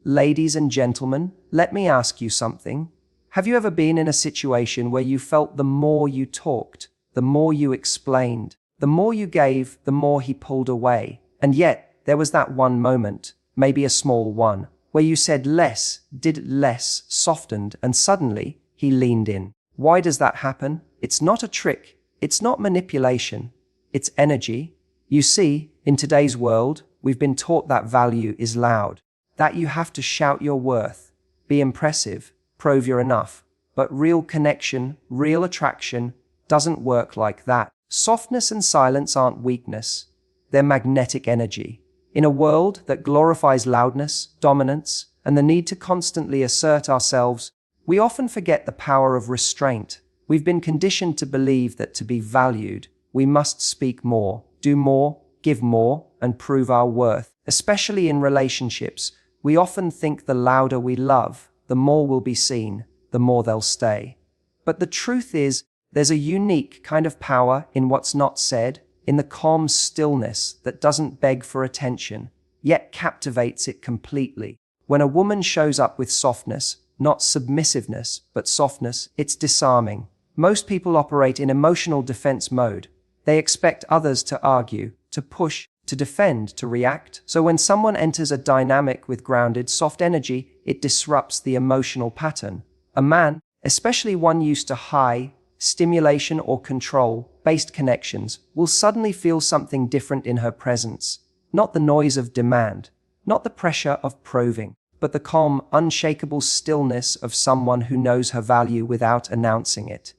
Ladies and gentlemen, let me ask you something. Have you ever been in a situation where you felt the more you talked, the more you explained, the more you gave, the more he pulled away? And yet, there was that one moment, maybe a small one, where you said less, did less, softened, and suddenly he leaned in. Why does that happen? It's not a trick. It's not manipulation. It's energy. You see, in today's world, we've been taught that value is loud, that you have to shout your worth, be impressive, prove you're enough. But real connection, real attraction, doesn't work like that. Softness and silence aren't weakness. They're magnetic energy. In a world that glorifies loudness, dominance, and the need to constantly assert ourselves, we often forget the power of restraint. We've been conditioned to believe that to be valued, we must speak more, do more, give more, and prove our worth. Especially in relationships, we often think the louder we love, the more we'll be seen, the more they'll stay. But the truth is, there's a unique kind of power in what's not said, in the calm stillness that doesn't beg for attention, yet captivates it completely. When a woman shows up with softness, not submissiveness, but softness, it's disarming. Most people operate in emotional defense mode. They expect others to argue, to push, to defend, to react. So when someone enters a dynamic with grounded, soft energy, it disrupts the emotional pattern. A man, especially one used to high, stimulation or control-based connections, will suddenly feel something different in her presence. Not the noise of demand, not the pressure of proving, but the calm, unshakable stillness of someone who knows her value without announcing it.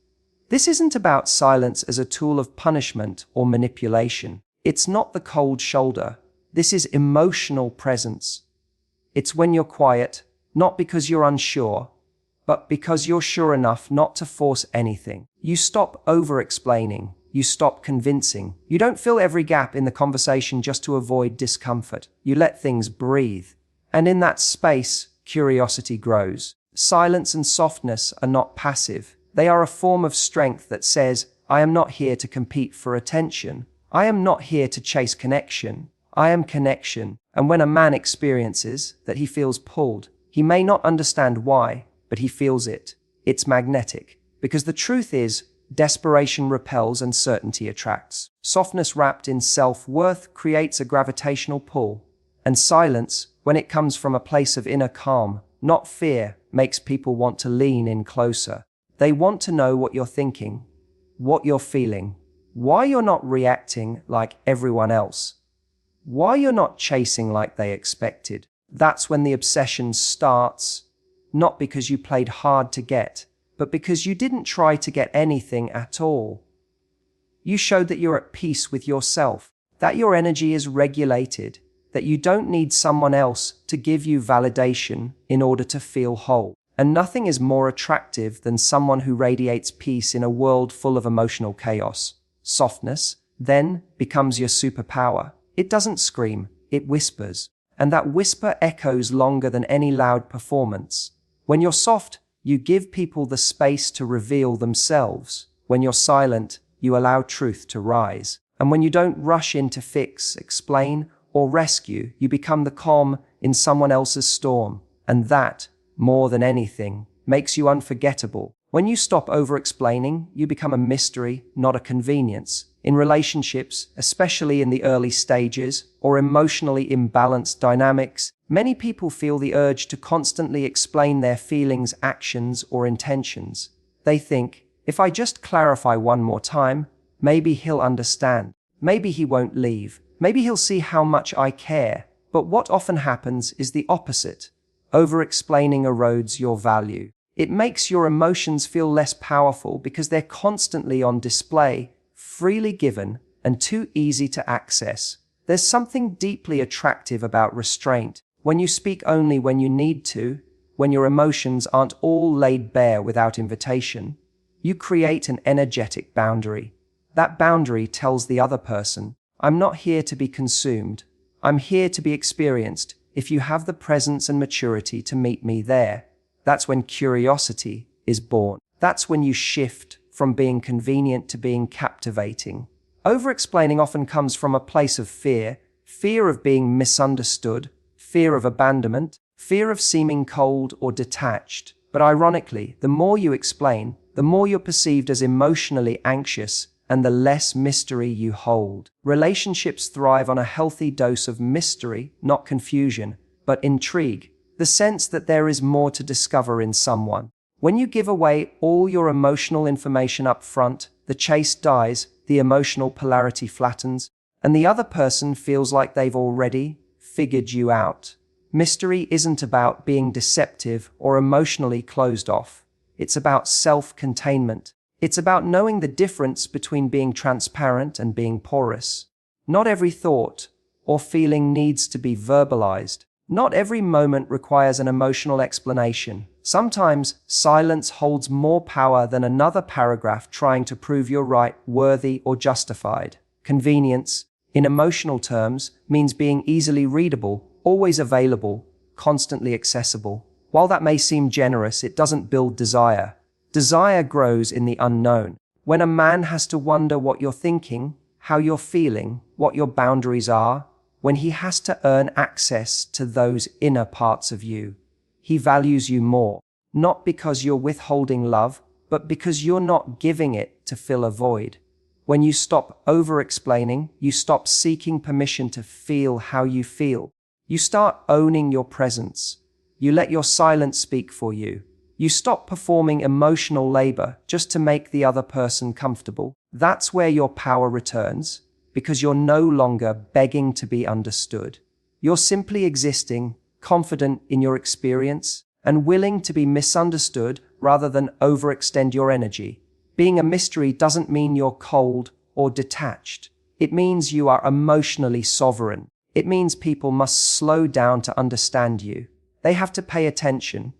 This isn't about silence as a tool of punishment or manipulation. It's not the cold shoulder. This is emotional presence. It's when you're quiet, not because you're unsure, but because you're sure enough not to force anything. You stop over-explaining. You stop convincing. You don't fill every gap in the conversation just to avoid discomfort. You let things breathe. And in that space, curiosity grows. Silence and softness are not passive. They are a form of strength that says, I am not here to compete for attention. I am not here to chase connection. I am connection. And when a man experiences that he feels pulled, he may not understand why, but he feels it. It's magnetic. Because the truth is, desperation repels and certainty attracts. Softness wrapped in self-worth creates a gravitational pull. And silence, when it comes from a place of inner calm, not fear, makes people want to lean in closer. They want to know what you're thinking, what you're feeling, why you're not reacting like everyone else, why you're not chasing like they expected. That's when the obsession starts, not because you played hard to get, but because you didn't try to get anything at all. You showed that you're at peace with yourself, that your energy is regulated, that you don't need someone else to give you validation in order to feel whole. And nothing is more attractive than someone who radiates peace in a world full of emotional chaos. Softness, then, becomes your superpower. It doesn't scream, it whispers. And that whisper echoes longer than any loud performance. When you're soft, you give people the space to reveal themselves. When you're silent, you allow truth to rise. And when you don't rush in to fix, explain, or rescue, you become the calm in someone else's storm. And that, more than anything, makes you unforgettable. When you stop over-explaining, you become a mystery, not a convenience. In relationships, especially in the early stages, or emotionally imbalanced dynamics, many people feel the urge to constantly explain their feelings, actions, or intentions. They think, if I just clarify one more time, maybe he'll understand. Maybe he won't leave. Maybe he'll see how much I care. But what often happens is the opposite. Over-explaining erodes your value. It makes your emotions feel less powerful because they're constantly on display, freely given, and too easy to access. There's something deeply attractive about restraint. When you speak only when you need to, when your emotions aren't all laid bare without invitation, you create an energetic boundary. That boundary tells the other person, I'm not here to be consumed. I'm here to be experienced. If you have the presence and maturity to meet me there, that's when curiosity is born. That's when you shift from being convenient to being captivating. Over-explaining often comes from a place of fear, fear of being misunderstood, fear of abandonment, fear of seeming cold or detached. But ironically, the more you explain, the more you're perceived as emotionally anxious and the less mystery you hold. Relationships thrive on a healthy dose of mystery, not confusion, but intrigue, the sense that there is more to discover in someone. When you give away all your emotional information up front, the chase dies, the emotional polarity flattens, and the other person feels like they've already figured you out. Mystery isn't about being deceptive or emotionally closed off. It's about self-containment. It's about knowing the difference between being transparent and being porous. Not every thought or feeling needs to be verbalized. Not every moment requires an emotional explanation. Sometimes silence holds more power than another paragraph trying to prove you're right, worthy, or justified. Convenience, in emotional terms, means being easily readable, always available, constantly accessible. While that may seem generous, it doesn't build desire. Desire grows in the unknown. When a man has to wonder what you're thinking, how you're feeling, what your boundaries are, when he has to earn access to those inner parts of you, he values you more, not because you're withholding love, but because you're not giving it to fill a void. When you stop over-explaining, you stop seeking permission to feel how you feel. You start owning your presence. You let your silence speak for you. You stop performing emotional labor just to make the other person comfortable. That's where your power returns, because you're no longer begging to be understood. You're simply existing, confident in your experience, and willing to be misunderstood rather than overextend your energy. Being a mystery doesn't mean you're cold or detached. It means you are emotionally sovereign. It means people must slow down to understand you. They have to pay attention.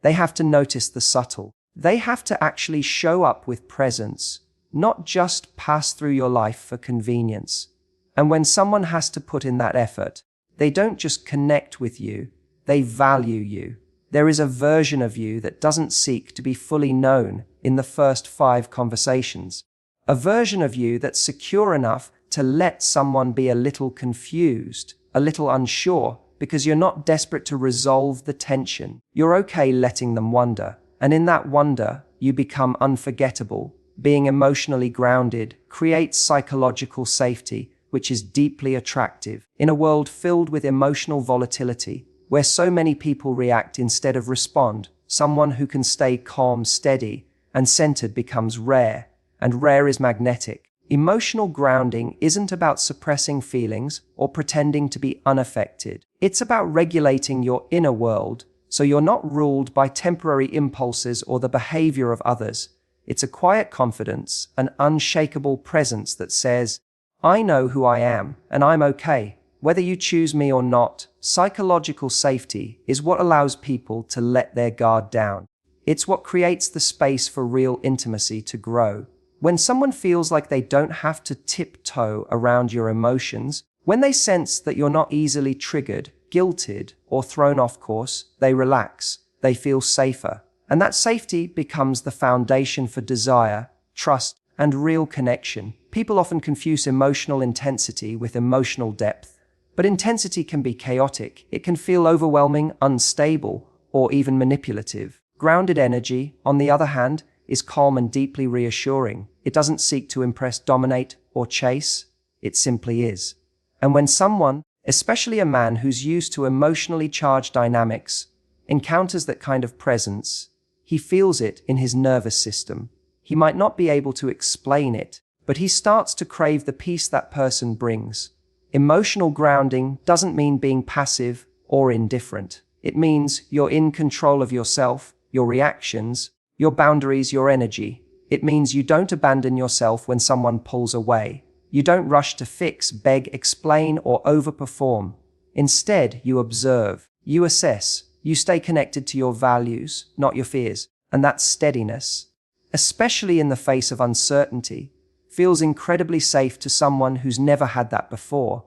They have to notice the subtle. They have to actually show up with presence, not just pass through your life for convenience. And when someone has to put in that effort, they don't just connect with you, they value you. There is a version of you that doesn't seek to be fully known in the first 5 conversations. A version of you that's secure enough to let someone be a little confused, a little unsure, because you're not desperate to resolve the tension. You're okay letting them wonder. And in that wonder, you become unforgettable. Being emotionally grounded creates psychological safety, which is deeply attractive. In a world filled with emotional volatility, where so many people react instead of respond, someone who can stay calm, steady, and centered becomes rare, and rare is magnetic. Emotional grounding isn't about suppressing feelings or pretending to be unaffected. It's about regulating your inner world so you're not ruled by temporary impulses or the behavior of others. It's a quiet confidence, an unshakable presence that says, I know who I am, and I'm okay. Whether you choose me or not, psychological safety is what allows people to let their guard down. It's what creates the space for real intimacy to grow. When someone feels like they don't have to tiptoe around your emotions, when they sense that you're not easily triggered, guilted, or thrown off course, they relax, they feel safer. And that safety becomes the foundation for desire, trust, and real connection. People often confuse emotional intensity with emotional depth. But intensity can be chaotic. It can feel overwhelming, unstable, or even manipulative. Grounded energy, on the other hand, is calm and deeply reassuring. It doesn't seek to impress, dominate, or chase. It simply is. And when someone, especially a man who's used to emotionally charged dynamics, encounters that kind of presence, he feels it in his nervous system. He might not be able to explain it, but he starts to crave the peace that person brings. Emotional grounding doesn't mean being passive or indifferent. It means you're in control of yourself, your reactions, your boundaries, your energy. It means you don't abandon yourself when someone pulls away. You don't rush to fix, beg, explain, or overperform. Instead, you observe, you assess, you stay connected to your values, not your fears. And that steadiness, especially in the face of uncertainty, feels incredibly safe to someone who's never had that before.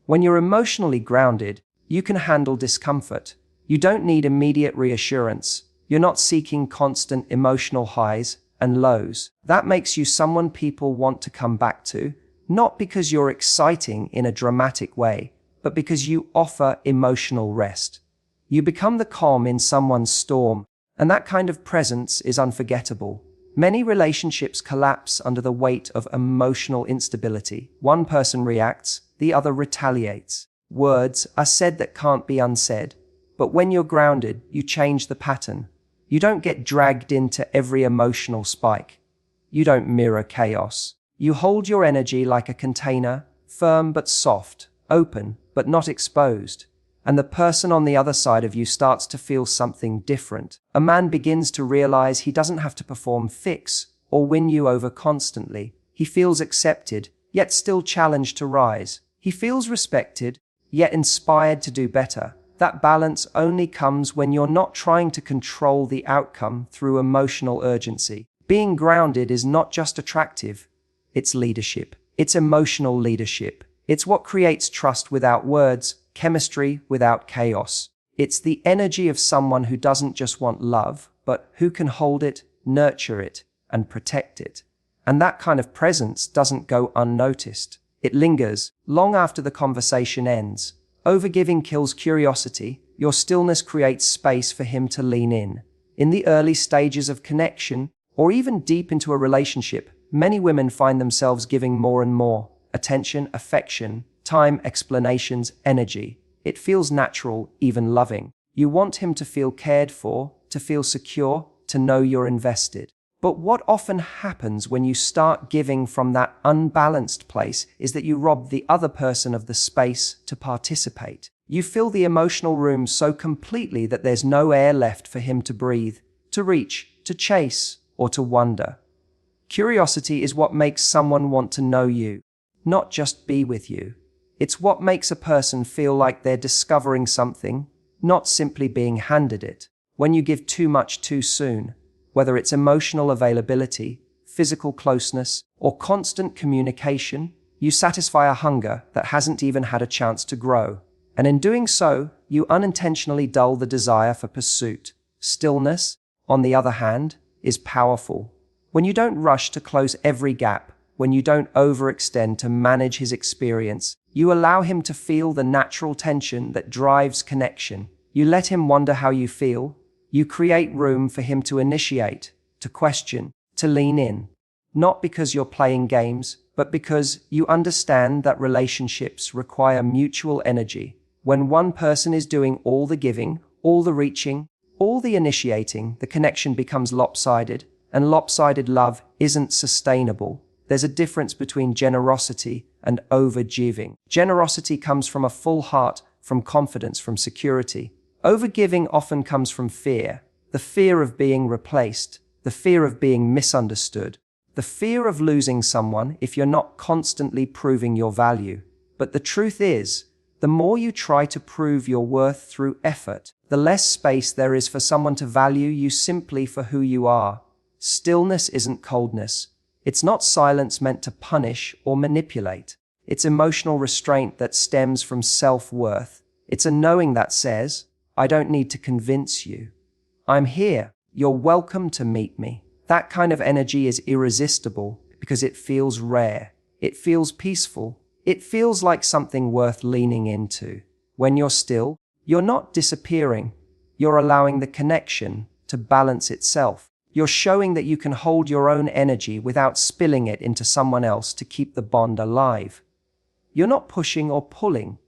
When you're emotionally grounded, you can handle discomfort. You don't need immediate reassurance. You're not seeking constant emotional highs and lows. That makes you someone people want to come back to, not because you're exciting in a dramatic way, but because you offer emotional rest. You become the calm in someone's storm, and that kind of presence is unforgettable. Many relationships collapse under the weight of emotional instability. One person reacts, the other retaliates. Words are said that can't be unsaid, but when you're grounded, you change the pattern. You don't get dragged into every emotional spike. You don't mirror chaos. You hold your energy like a container, firm but soft, open but not exposed. And the person on the other side of you starts to feel something different. A man begins to realize he doesn't have to perform, fix, or win you over constantly. He feels accepted, yet still challenged to rise. He feels respected, yet inspired to do better. That balance only comes when you're not trying to control the outcome through emotional urgency. Being grounded is not just attractive, it's leadership. It's emotional leadership. It's what creates trust without words, chemistry without chaos. It's the energy of someone who doesn't just want love, but who can hold it, nurture it, and protect it. And that kind of presence doesn't go unnoticed. It lingers long after the conversation ends. Overgiving kills curiosity. Your stillness creates space for him to lean in. In the early stages of connection, or even deep into a relationship, many women find themselves giving more and more. Attention, affection, time, explanations, energy. It feels natural, even loving. You want him to feel cared for, to feel secure, to know you're invested. But what often happens when you start giving from that unbalanced place is that you rob the other person of the space to participate. You fill the emotional room so completely that there's no air left for him to breathe, to reach, to chase, or to wonder. Curiosity is what makes someone want to know you, not just be with you. It's what makes a person feel like they're discovering something, not simply being handed it. When you give too much too soon, whether it's emotional availability, physical closeness, or constant communication, you satisfy a hunger that hasn't even had a chance to grow. And in doing so, you unintentionally dull the desire for pursuit. Stillness, on the other hand, is powerful. When you don't rush to close every gap, when you don't overextend to manage his experience, you allow him to feel the natural tension that drives connection. You let him wonder how you feel. You create room for him to initiate, to question, to lean in. Not because you're playing games, but because you understand that relationships require mutual energy. When one person is doing all the giving, all the reaching, all the initiating, the connection becomes lopsided, and lopsided love isn't sustainable. There's a difference between generosity and overgiving. Generosity comes from a full heart, from confidence, from security. Overgiving often comes from fear, the fear of being replaced, the fear of being misunderstood, the fear of losing someone if you're not constantly proving your value. But the truth is, the more you try to prove your worth through effort, the less space there is for someone to value you simply for who you are. Stillness isn't coldness. It's not silence meant to punish or manipulate. It's emotional restraint that stems from self-worth. It's a knowing that says, I don't need to convince you. I'm here. You're welcome to meet me. That kind of energy is irresistible because it feels rare. It feels peaceful. It feels like something worth leaning into. When you're still, you're not disappearing. You're allowing the connection to balance itself. You're showing that you can hold your own energy without spilling it into someone else to keep the bond alive. You're not pushing or pulling.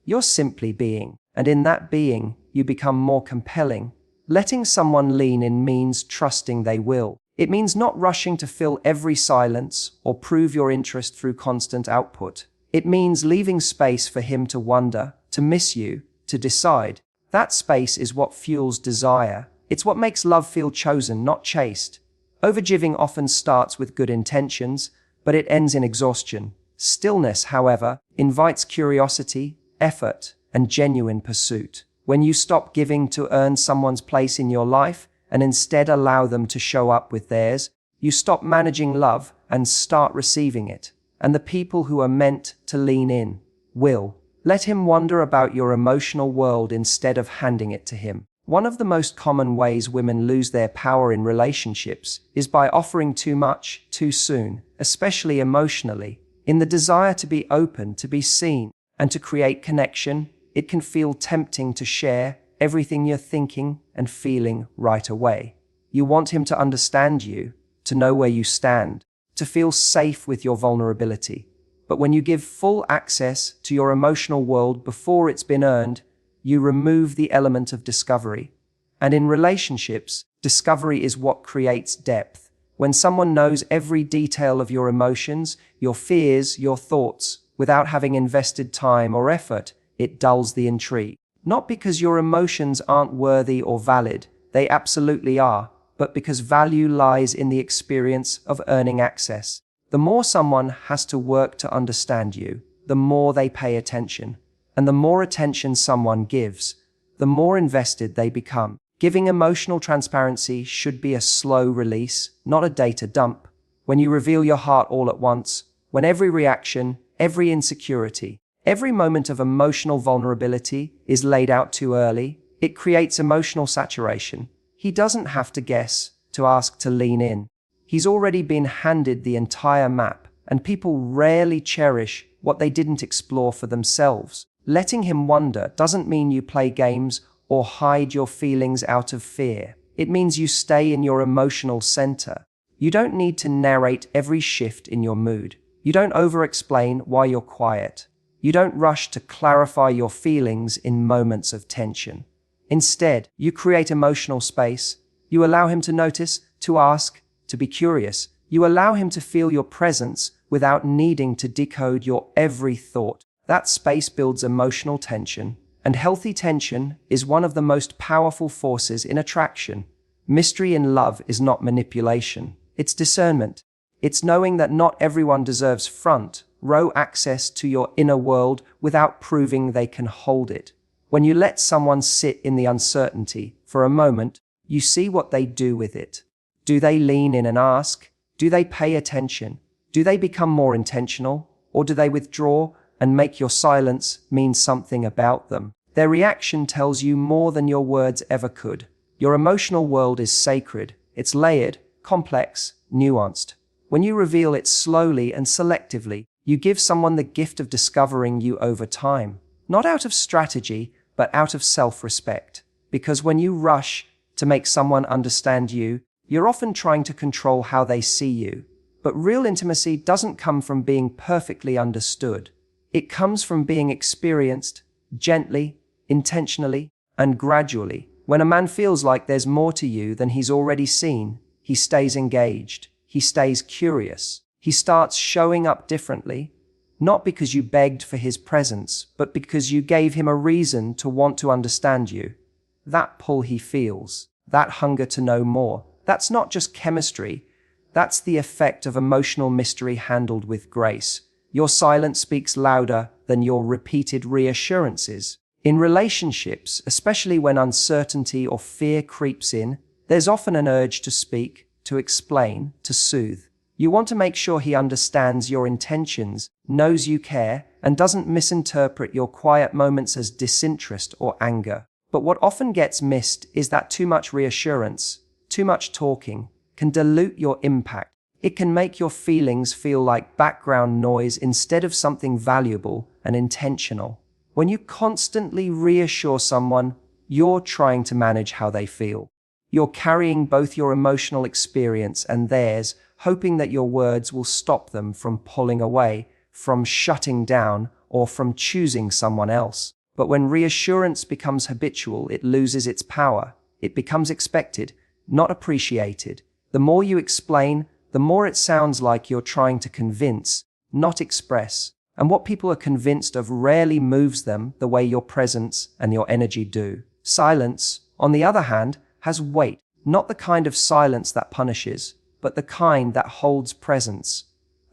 You're simply being, and in that being, you become more compelling. Letting someone lean in means trusting they will. It means not rushing to fill every silence or prove your interest through constant output. It means leaving space for him to wonder, to miss you, to decide. That space is what fuels desire. It's what makes love feel chosen, not chased. Overgiving often starts with good intentions, but it ends in exhaustion. Stillness, however, invites curiosity, effort, and genuine pursuit. When you stop giving to earn someone's place in your life and instead allow them to show up with theirs, you stop managing love and start receiving it. And the people who are meant to lean in will. Let him wonder about your emotional world instead of handing it to him. One of the most common ways women lose their power in relationships is by offering too much, too soon, especially emotionally. In the desire to be open, to be seen, and to create connection, it can feel tempting to share everything you're thinking and feeling right away. You want him to understand you, to know where you stand, to feel safe with your vulnerability. But when you give full access to your emotional world before it's been earned, you remove the element of discovery. And in relationships, discovery is what creates depth. When someone knows every detail of your emotions, your fears, your thoughts, without having invested time or effort, it dulls the intrigue. Not because your emotions aren't worthy or valid, they absolutely are, but because value lies in the experience of earning access. The more someone has to work to understand you, the more they pay attention. And the more attention someone gives, the more invested they become. Giving emotional transparency should be a slow release, not a data dump. When you reveal your heart all at once, when every reaction, every insecurity, every moment of emotional vulnerability is laid out too early, it creates emotional saturation. He doesn't have to guess, to ask to lean in. He's already been handed the entire map, and people rarely cherish what they didn't explore for themselves. Letting him wonder doesn't mean you play games or hide your feelings out of fear. It means you stay in your emotional center. You don't need to narrate every shift in your mood. You don't over-explain why you're quiet. You don't rush to clarify your feelings in moments of tension. Instead, you create emotional space. You allow him to notice, to ask, to be curious. You allow him to feel your presence without needing to decode your every thought. That space builds emotional tension, and healthy tension is one of the most powerful forces in attraction. Mystery in love is not manipulation. It's discernment. It's knowing that not everyone deserves front row access to your inner world without proving they can hold it. When you let someone sit in the uncertainty for a moment, you see what they do with it. Do they lean in and ask? Do they pay attention? Do they become more intentional? Or do they withdraw and make your silence mean something about them? Their reaction tells you more than your words ever could. Your emotional world is sacred. It's layered, complex, nuanced. When you reveal it slowly and selectively, you give someone the gift of discovering you over time. Not out of strategy, but out of self-respect. Because when you rush to make someone understand you, you're often trying to control how they see you. But real intimacy doesn't come from being perfectly understood. It comes from being experienced, gently, intentionally, and gradually. When a man feels like there's more to you than he's already seen, he stays engaged. He stays curious. He starts showing up differently, not because you begged for his presence, but because you gave him a reason to want to understand you. That pull he feels, that hunger to know more, that's not just chemistry. That's the effect of emotional mystery handled with grace. Your silence speaks louder than your repeated reassurances. In relationships, especially when uncertainty or fear creeps in, there's often an urge to speak, to explain, to soothe. You want to make sure he understands your intentions, knows you care, and doesn't misinterpret your quiet moments as disinterest or anger. But what often gets missed is that too much reassurance, too much talking, can dilute your impact. It can make your feelings feel like background noise instead of something valuable and intentional. When you constantly reassure someone, you're trying to manage how they feel. You're carrying both your emotional experience and theirs, hoping that your words will stop them from pulling away, from shutting down, or from choosing someone else. But when reassurance becomes habitual, it loses its power. It becomes expected, not appreciated. The more you explain, the more it sounds like you're trying to convince, not express. And what people are convinced of rarely moves them the way your presence and your energy do. Silence, on the other hand, has weight, not the kind of silence that punishes, but the kind that holds presence.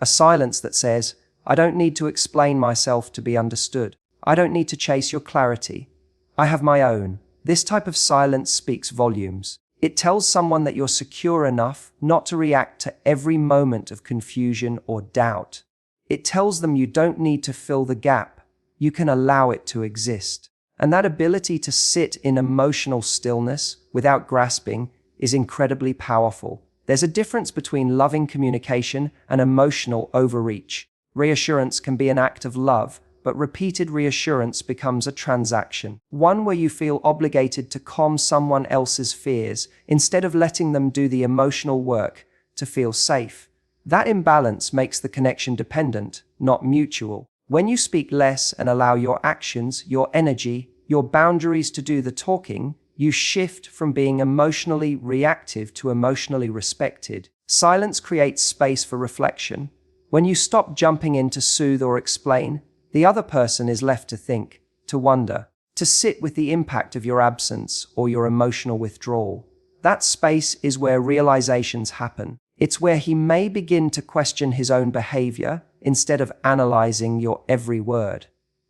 A silence that says, I don't need to explain myself to be understood. I don't need to chase your clarity. I have my own. This type of silence speaks volumes. It tells someone that you're secure enough not to react to every moment of confusion or doubt. It tells them you don't need to fill the gap. You can allow it to exist. And that ability to sit in emotional stillness without grasping is incredibly powerful. There's a difference between loving communication and emotional overreach. Reassurance can be an act of love, but repeated reassurance becomes a transaction. One where you feel obligated to calm someone else's fears instead of letting them do the emotional work to feel safe. That imbalance makes the connection dependent, not mutual. When you speak less and allow your actions, your energy, your boundaries to do the talking, you shift from being emotionally reactive to emotionally respected. Silence creates space for reflection. When you stop jumping in to soothe or explain, the other person is left to think, to wonder, to sit with the impact of your absence or your emotional withdrawal. That space is where realizations happen. It's where he may begin to question his own behavior instead of analyzing your every word.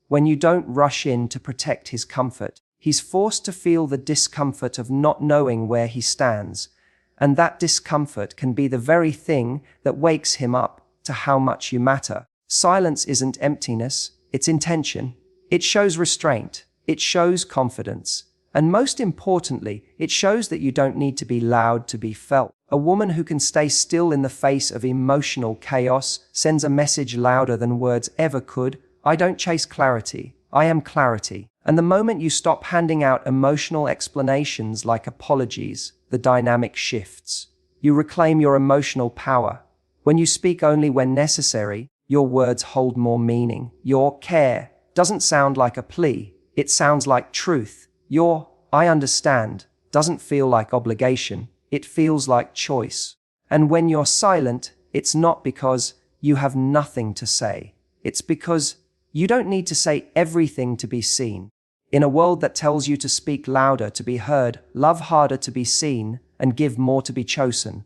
When you don't rush in to protect his comfort, he's forced to feel the discomfort of not knowing where he stands, and that discomfort can be the very thing that wakes him up to how much you matter. Silence isn't emptiness, it's intention. It shows restraint, it shows confidence, and most importantly, it shows that you don't need to be loud to be felt. A woman who can stay still in the face of emotional chaos sends a message louder than words ever could. I don't chase clarity, I am clarity. And the moment you stop handing out emotional explanations like apologies, the dynamic shifts. You reclaim your emotional power. When you speak only when necessary, your words hold more meaning. Your care doesn't sound like a plea, it sounds like truth. Your I understand doesn't feel like obligation, it feels like choice. And when you're silent, it's not because you have nothing to say. It's because you don't need to say everything to be seen. In a world that tells you to speak louder to be heard, love harder to be seen, and give more to be chosen.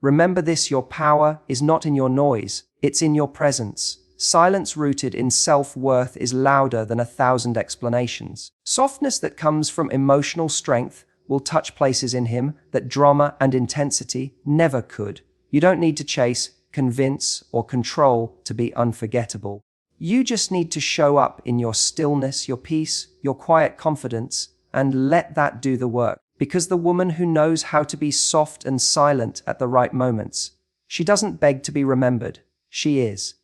Remember this, your power is not in your noise, it's in your presence. Silence rooted in self-worth is louder than 1,000 explanations. Softness that comes from emotional strength will touch places in him that drama and intensity never could. You don't need to chase, convince, or control to be unforgettable. You just need to show up in your stillness, your peace, your quiet confidence, and let that do the work. Because the woman who knows how to be soft and silent at the right moments, she doesn't beg to be remembered. She is.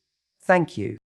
Thank you.